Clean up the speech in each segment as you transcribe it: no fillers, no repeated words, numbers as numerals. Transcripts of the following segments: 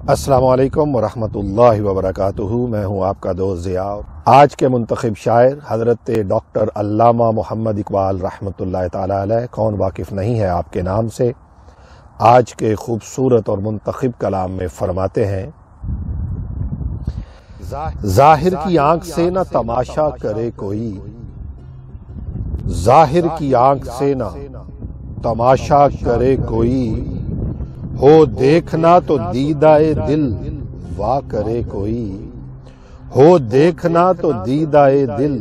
السلام علیکم ورحمۃ اللہ وبرکاتہ۔ میں ہوں آپ کا دوست ضیاء۔ آج کے منتخب شاعر حضرت ڈاکٹر علامہ محمد اقبال رحمۃ اللہ تعالی علیہ۔ کون واقف نہیں ہے آپ کے نام سے؟ آج کے خوبصورت اور منتخب کلام میں فرماتے ہیں، ظاہر کی آنکھ سے نہ تماشا کرے کوئی، ظاہر کی آنکھ سے نہ تماشا کرے کوئی، ہو دیکھنا تو دیدائے دل وا کرے کوئی، ہو دیکھنا تو دیدائے دل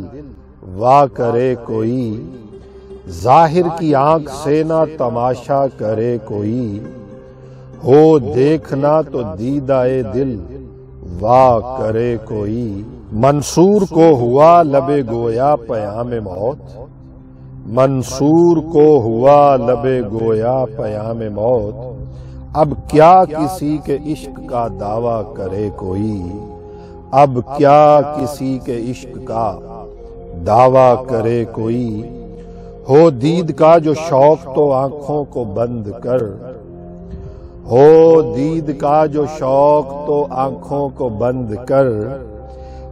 وا کرے کوئی، ظاہر کی آنکھ سے نہ تماشا کرے کوئی، ہو دیکھنا تو دیدائے دل وا کرے کوئی۔ منصور کو ہوا لب گویا پیام موت، منصور کو ہوا لب گویا پیام موت، اب کیا کسی کے عشق کا دعویٰ کرے کوئی، اب کیا کسی کے عشق کا دعویٰ کرے کوئی، ہو دید کا جو شوق تو آنکھوں کو بند کر، ہو دید کا جو شوق تو آنکھوں کو بند کر،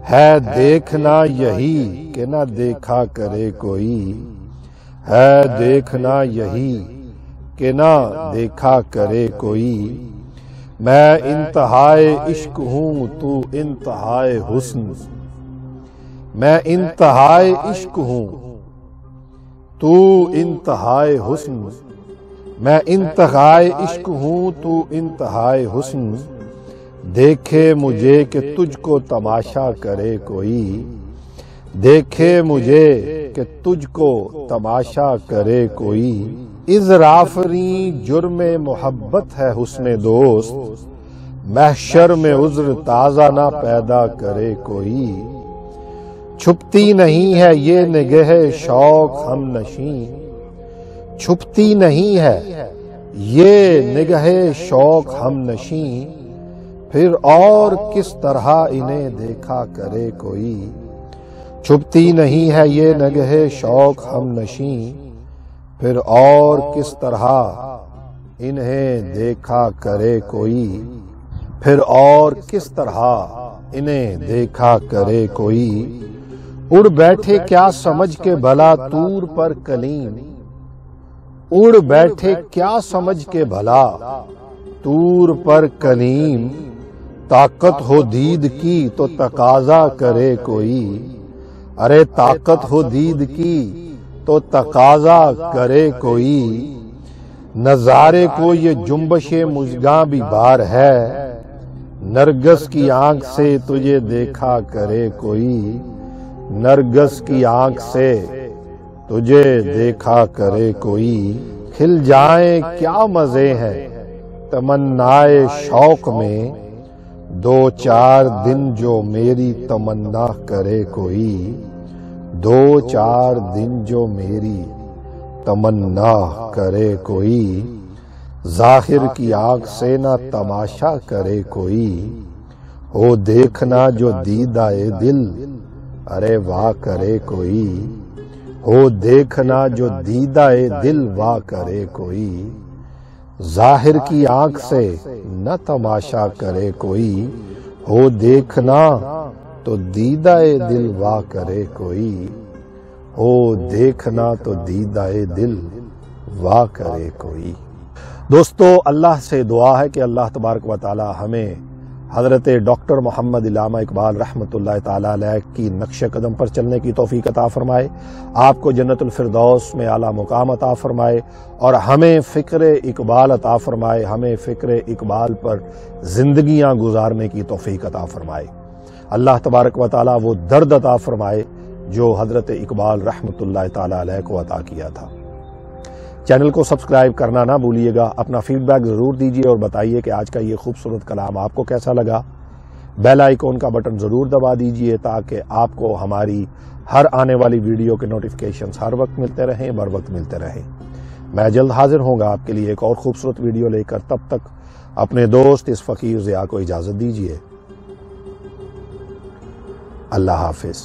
ہے دیکھنا یہی کہ نہ دیکھا کرے کوئی، ہے دیکھنا یہی کہ نہ دیکھا کرے کوئی، میں انتہائے عشق ہوں تو انتہائے حسن، میں انتہائے عشق ہوں تو انتہائے حسن، میں انتہائے عشق ہوں تو انتہائے حسن، دیکھے مجھے کہ تجھ کو تماشا کرے کوئی، دیکھے مجھے کہ تجھ کو تماشا کرے کوئی، اضرافری جرم محبت ہے حسن دوست، محشر میں عذر تازہ نہ پیدا کرے کوئی، چھپتی نہیں ہے یہ نگہ شوق ہم نشیں، چھپتی نہیں ہے یہ نگہ شوق ہم نشیں، پھر اور کس طرح انہیں دیکھا کرے کوئی، چھپتی نہیں ہے یہ نگہ شوق ہم نشیں، پھر اور کس طرح انہیں دیکھا کرے کوئی، پھر اور کس طرح انہیں دیکھا کرے کوئی، اڑ بیٹھے کیا سمجھ کے بھلا طور پر کلیم، اڑ بیٹھے کیا سمجھ کے بھلا طور پر کلیم، طاقت ہو دید کی تو تقاضا کرے کوئی، ارے طاقت ہو دید کی تو تقاضا کرے کوئی، نظارے کو یہ جنبش مژگاں بھی بار ہے، نرگس کی آنکھ سے تجھے دیکھا کرے کوئی، نرگس کی آنکھ سے تجھے دیکھا کرے کوئی، کھل جائیں کیا مزے ہیں تمنائے شوق میں، دو چار دن جو میری تمنا کرے کوئی، دو چار دن جو میری تمنا کرے کوئی، ظاہر کی آنکھ سے نہ تماشا کرے کوئی، ہو دیکھنا جو دیدائے دل ارے واہ کرے کوئی، ہو دیکھنا جو دیدائے دل واہ کرے کوئی، ظاہر کی آنکھ سے نہ تماشا کرے کوئی، ہو دیکھنا تو دیدائے دل وا کرے کوئی، ہو دیکھنا تو دیدائے دل وا کرے کوئی۔ دوستو، اللہ سے دعا ہے کہ اللہ تبارک و تعالی ہمیں حضرت ڈاکٹر محمد علامہ اقبال رحمۃ اللہ تعالی علیہ کی نقش قدم پر چلنے کی توفیق عطا فرمائے، آپ کو جنت الفردوس میں اعلیٰ مقام عطا فرمائے، اور ہمیں فکر اقبال عطا فرمائے، ہمیں فکر اقبال پر زندگیاں گزارنے کی توفیق عطا فرمائے۔ اللہ تبارک و تعالی وہ درد عطا فرمائے جو حضرت اقبال رحمۃ اللہ تعالی علیہ کو عطا کیا تھا۔ چینل کو سبسکرائب کرنا نہ بھولیے گا، اپنا فیڈ بیک ضرور دیجیے اور بتائیے کہ آج کا یہ خوبصورت کلام آپ کو کیسا لگا۔ بیل آئیکن کا بٹن ضرور دبا دیجیے تاکہ آپ کو ہماری ہر آنے والی ویڈیو کے نوٹیفیکیشنز ہر وقت ملتے رہیں، بر وقت ملتے رہیں۔ میں جلد حاضر ہوں گا آپ کے لیے ایک اور خوبصورت ویڈیو لے کر، تب تک اپنے دوست اس فقیر ضیاء کو اجازت دیجیے۔ اللہ حافظ۔